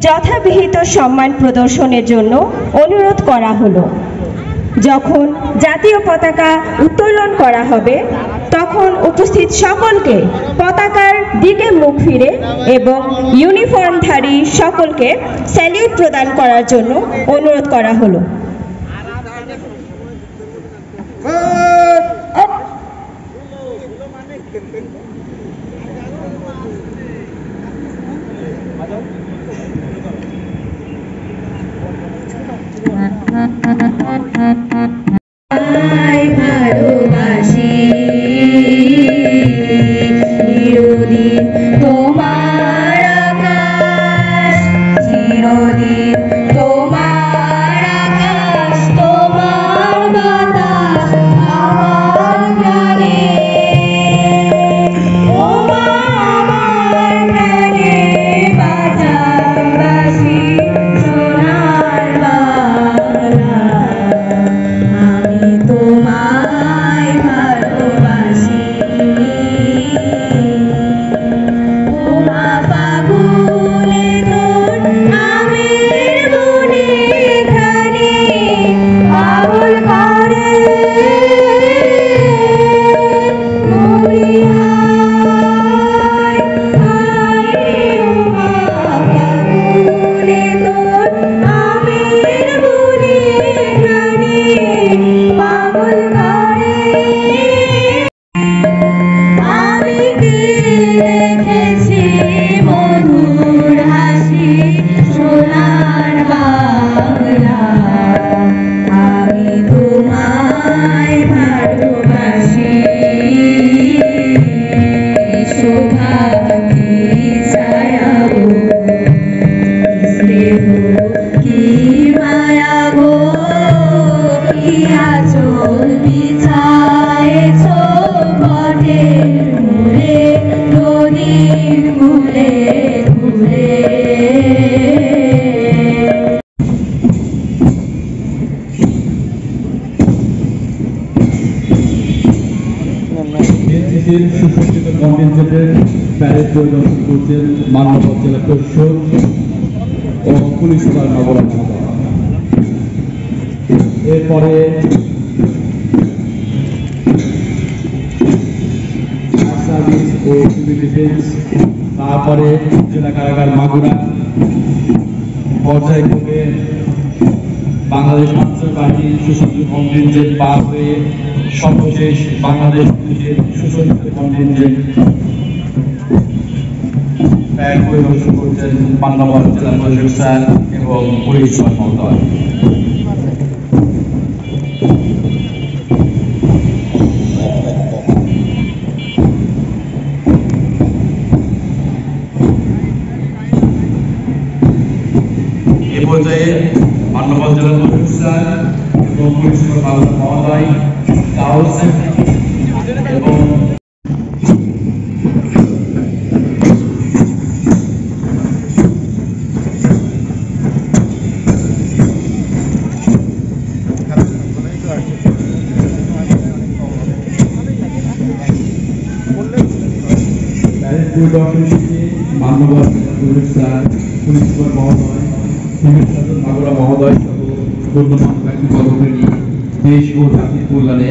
যথাবিহিত সম্মান প্রদর্শনের জন্য অনুরোধ করা হলো। যখন জাতীয় পতাকা উত্তোলন করা হবে তখন উপস্থিত সকলকে পতাকার দিকে মুখ ফিরে এবং ইউনিফর্মধারী সকলকে স্যালিউট প্রদান করার জন্য অনুরোধ করা হলো। ভালোবাসি চিরদিন তোমার আকাশ, চিরদিন তোমার আকাশ, তোমার বাতাস আমার প্রাণে, ও মা আমার প্রাণে বাঁচাবাসী সোনার বাংলা। আমি তোমায় ভালোবাসি, ও মা ফাগুনে তোর আমের বনে ঘানে পাগল করে মরিহায় হায়, ও মা ফাগুনে তোর আমের বনে ঘানে পাগল করে। আমি কি দেখেছি মধুর হাসি সোনার বাংলা। আমি তোমায় ভালোবাসি, শোভা কি ছায়া গো, স্নেহ কি মায়া গো, কি আঁচল বিছায়েছ পথের মূলে, নদীর কূলে কূলে। বিএনসিসির সুসজ্জিত কন্টিনজেন্টের প্যারেড পরিদর্শন করছেন মাননীয় জেলা প্রশাসক ও পুলিশ সুপার নগরাম মহোদয়। এরপরে সার্ভিস ও সিভিল ডিফেন্স, তারপরে জেলা কারাগার মাগুরা, পর্যায়ক্রমে বাংলাদেশ আনসার বাহিনীর সুসজ্জিত কন্টিনজেন্ট পার হয়ে সর্বশেষ বাংলাদেশ পুলিশের সুসজ্জিত কন্টিনজেন্ট প্যারেড পরিদর্শন করছেন মাননীয় জেলা প্রশাসক স্যার এবং পুলিশ সুপার মহোদয়। এ পর্যায়ে মাননীয় জেলা প্রশাসক স্যার এবং পুলিশ সুপার মহোদয় গাউসেন এবং পরিদর্শন শেষে মাননীয় পুলিশ স্যার, পুলিশ সুপার মহোদয়, সিভিল সার্জন মাগুরা মহোদয় সহ গণ্যমান্য ব্যক্তিবর্গকে নিয়ে দেশ ও জাতির কল্যাণে